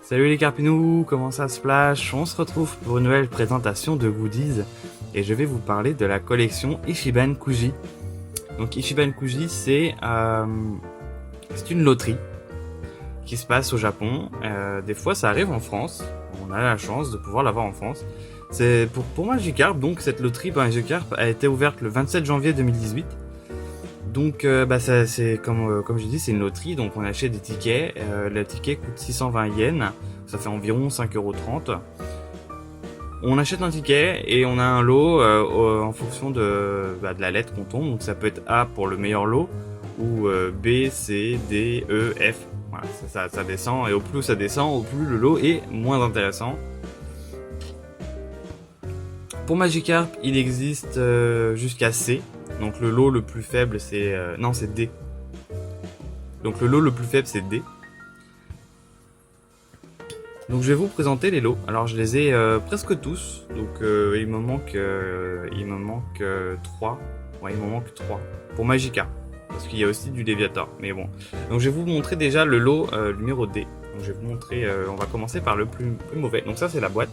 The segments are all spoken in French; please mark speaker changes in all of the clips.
Speaker 1: Salut les Carpinous, comment ça se flash? On se retrouve pour une nouvelle présentation de goodies et je vais vous parler de la collection Ichiban Kuji. Donc Ichiban Kuji c'est une loterie qui se passe au Japon. Des fois ça arrive en France, on a la chance de pouvoir l'avoir en France. C'est pour Magikarp, donc cette loterie pour Magikarp a été ouverte le 27 janvier 2018. Donc c'est comme j'ai dit, c'est une loterie, donc on achète des tickets. Le ticket coûte 620 yens, ça fait environ 5,30 €. On achète un ticket et on a un lot en fonction de la lettre qu'on tombe. Donc ça peut être A pour le meilleur lot ou B, C, D, E, F. Voilà, ça descend et au plus ça descend, au plus le lot est moins intéressant. Pour Magikarp, il existe jusqu'à C. Donc le lot le plus faible c'est... non, c'est D. Donc le lot le plus faible c'est D. Donc je vais vous présenter les lots. Alors je les ai presque tous. Donc il me manque 3. Ouais, il m'en manque 3. Pour Magikarp. Parce qu'il y a aussi du Léviator. Mais bon. Donc je vais vous montrer déjà le lot numéro D. Donc je vais vous montrer... on va commencer par le plus mauvais. Donc ça c'est la boîte.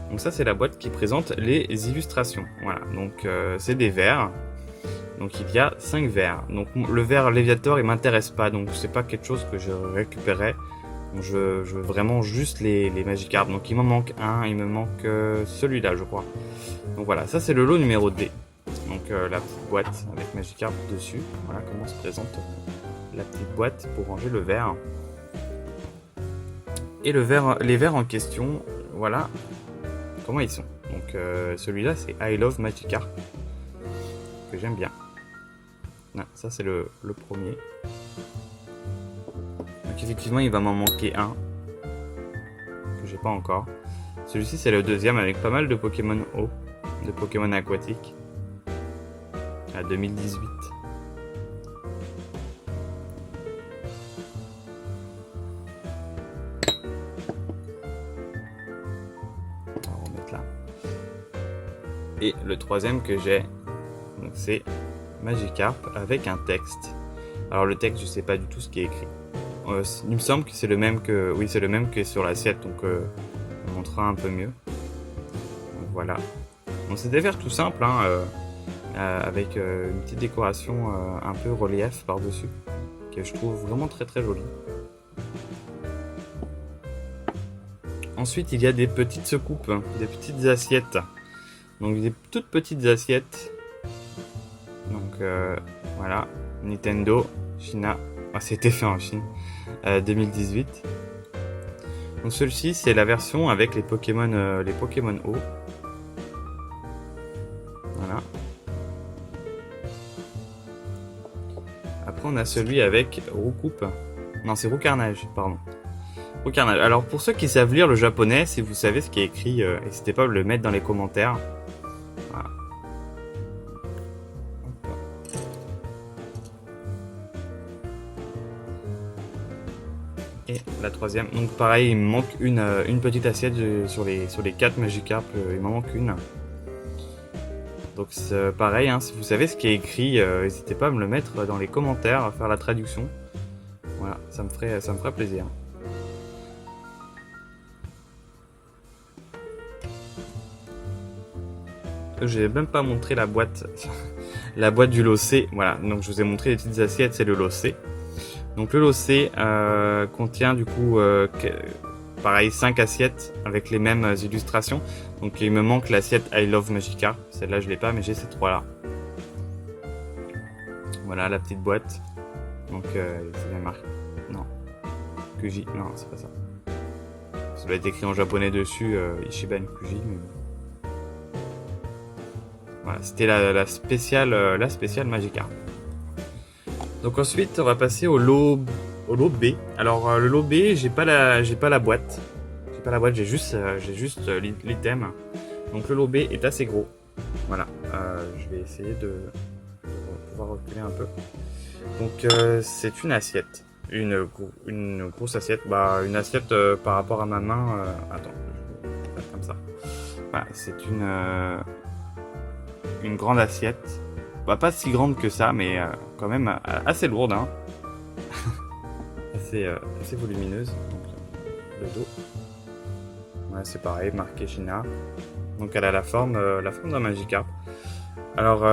Speaker 1: Donc ça c'est la boîte qui présente les illustrations. Voilà, donc c'est des verres. Donc il y a 5 verres. Donc le verre Léviator il m'intéresse pas, donc c'est pas quelque chose que je récupérerai. Donc, je veux vraiment juste les Magikarp. Donc il m'en manque un, il me manque celui-là je crois. Donc voilà, ça c'est le lot numéro D. Donc la petite boîte avec Magikarp dessus. Voilà comment se présente la petite boîte pour ranger le verre. Et les verres en question, voilà comment ils sont. Donc celui-là c'est I Love Magikarp que j'aime bien. Non, ça c'est le premier. Donc effectivement il va m'en manquer un que j'ai pas encore. Celui-ci c'est le deuxième avec pas mal de Pokémon eau, de Pokémon aquatiques à 2018. Et le troisième que j'ai, c'est Magikarp avec un texte. Alors le texte, je sais pas du tout ce qui est écrit. Il me semble que c'est le même que, oui, c'est le même que sur l'assiette, donc on montrera un peu mieux. Donc, voilà. Donc c'est des verres tout simples, hein, avec une petite décoration un peu relief par dessus, que je trouve vraiment très très jolie. Ensuite, il y a des petites secoupes, des petites assiettes. Donc des toutes petites assiettes. Donc voilà, Nintendo, China. Ah, c'était fait en Chine, 2018. Donc celui-ci c'est la version avec les Pokémon eau. Voilà. Après on a celui avec Roucoupe. Non, c'est Roucarnage, pardon. Roucarnage. Alors pour ceux qui savent lire le japonais, si vous savez ce qui est écrit, n'hésitez pas à le mettre dans les commentaires. Voilà. Et la troisième, donc pareil, il me manque une petite assiette sur les 4 Magikarp, il m'en manque une. Donc c'est pareil, hein, si vous savez ce qui est écrit, n'hésitez pas à me le mettre dans les commentaires, à faire la traduction. Voilà, ça me ferait plaisir. J'ai même pas montré la boîte. La boîte du lot C. Voilà, donc je vous ai montré les petites assiettes, c'est le lot C. Donc le lot C contient du coup pareil 5 assiettes avec les mêmes illustrations. Donc il me manque l'assiette I Love Magikarp. Celle-là je l'ai pas, mais j'ai ces 3 là. Voilà la petite boîte. Donc c'est bien marqué. Non. Kuji. Non, c'est pas ça. Ça doit être écrit en japonais dessus, Ichiban Kuji. Mais... Voilà, c'était la spéciale Magikarp. Donc ensuite, on va passer au lot B. Alors le lot B, j'ai pas la boîte. J'ai pas la boîte, j'ai juste l'item. Donc le lot B est assez gros. Voilà, je vais essayer de pouvoir reculer un peu. Donc c'est une assiette, une grosse assiette. Une assiette par rapport à ma main. Attends, je vais faire comme ça. Voilà, c'est une grande assiette. Pas si grande que ça, mais quand même assez lourde, hein. assez volumineuse. Donc, le dos. Ouais, c'est pareil, marqué China. Donc elle a la forme d'un Magikarp. Alors,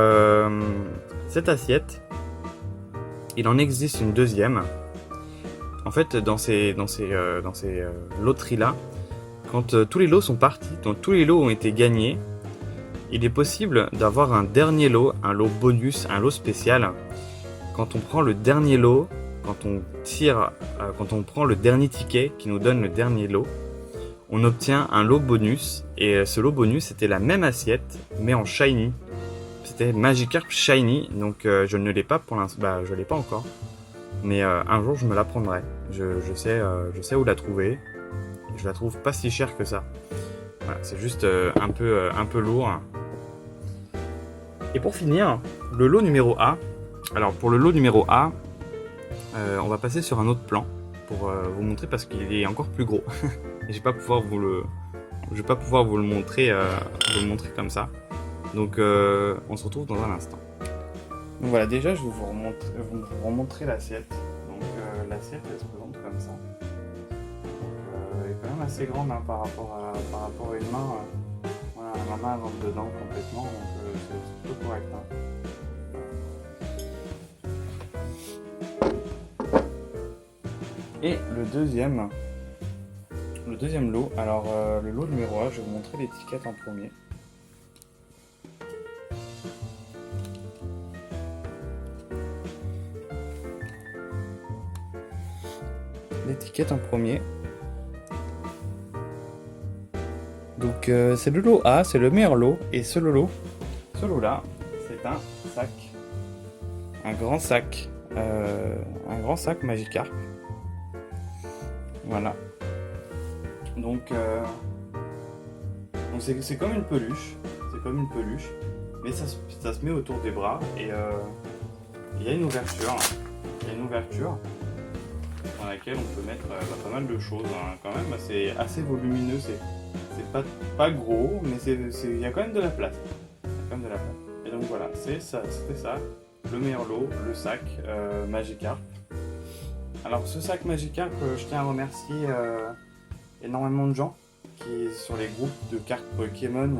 Speaker 1: cette assiette, il en existe une deuxième. En fait, dans ces loteries-là, quand tous les lots sont partis, donc tous les lots ont été gagnés, il est possible d'avoir un dernier lot, un lot bonus, un lot spécial. Quand on prend le dernier lot, quand on prend le dernier ticket qui nous donne le dernier lot, on obtient un lot bonus. Et ce lot bonus, c'était la même assiette, mais en shiny. C'était Magikarp Shiny, donc je ne l'ai pas pour l'instant, je l'ai pas encore. Mais un jour, je me la prendrai. Je sais où la trouver. Je la trouve pas si chère que ça. Voilà, c'est juste un peu lourd. Et pour finir, le lot numéro A. Alors pour le lot numéro A, on va passer sur un autre plan pour vous montrer parce qu'il est encore plus gros. Et je vais pas pouvoir vous le montrer comme ça. Donc on se retrouve dans un instant. Donc voilà, déjà je vais vous remontrer l'assiette. Donc l'assiette elle se présente comme ça. Donc, elle est quand même assez grande hein, par rapport à une main. Voilà, ma main rentre dedans complètement, donc c'est plutôt correct. Hein. Et le deuxième lot, alors le lot numéro 1, je vais vous montrer l'étiquette en premier. L'étiquette en premier. Donc c'est le lot A, c'est le meilleur lot, et ce lot-là, c'est un sac, un grand sac Magikarp. Voilà. Donc c'est comme une peluche, mais ça se met autour des bras et il y a une ouverture, dans laquelle on peut mettre pas mal de choses. Hein. Quand même, c'est assez volumineux, c'est pas gros, mais il y a quand même de la place. Et donc voilà, c'était ça, le meilleur lot, le sac Magikarp. Alors ce sac Magikarp, je tiens à remercier énormément de gens qui sur les groupes de cartes Pokémon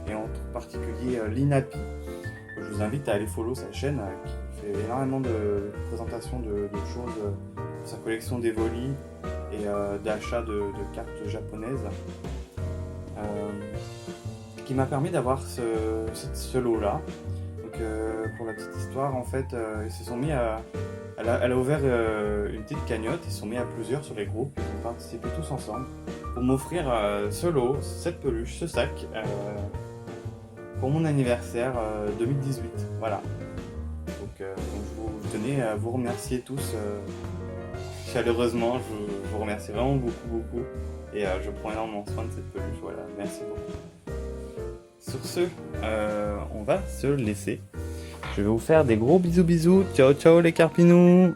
Speaker 1: et en particulier Linapi. Je vous invite à aller follow sa chaîne qui fait énormément de présentations de choses, sa collection d'Evoli et d'achat de cartes japonaises. Qui m'a permis d'avoir ce lot-là. Donc pour la petite histoire, en fait, ils se sont mis elle a ouvert une petite cagnotte, ils se sont mis à plusieurs sur les groupes, ils ont participé tous ensemble pour m'offrir ce lot, cette peluche, ce sac pour mon anniversaire 2018. Voilà. Donc je tenais à vous remercier tous chaleureusement, je vous remercie vraiment beaucoup et je prends énormément soin de cette peluche. Voilà, merci beaucoup. Sur ce, on va se laisser. Je vais vous faire des gros bisous. Ciao les carpinous.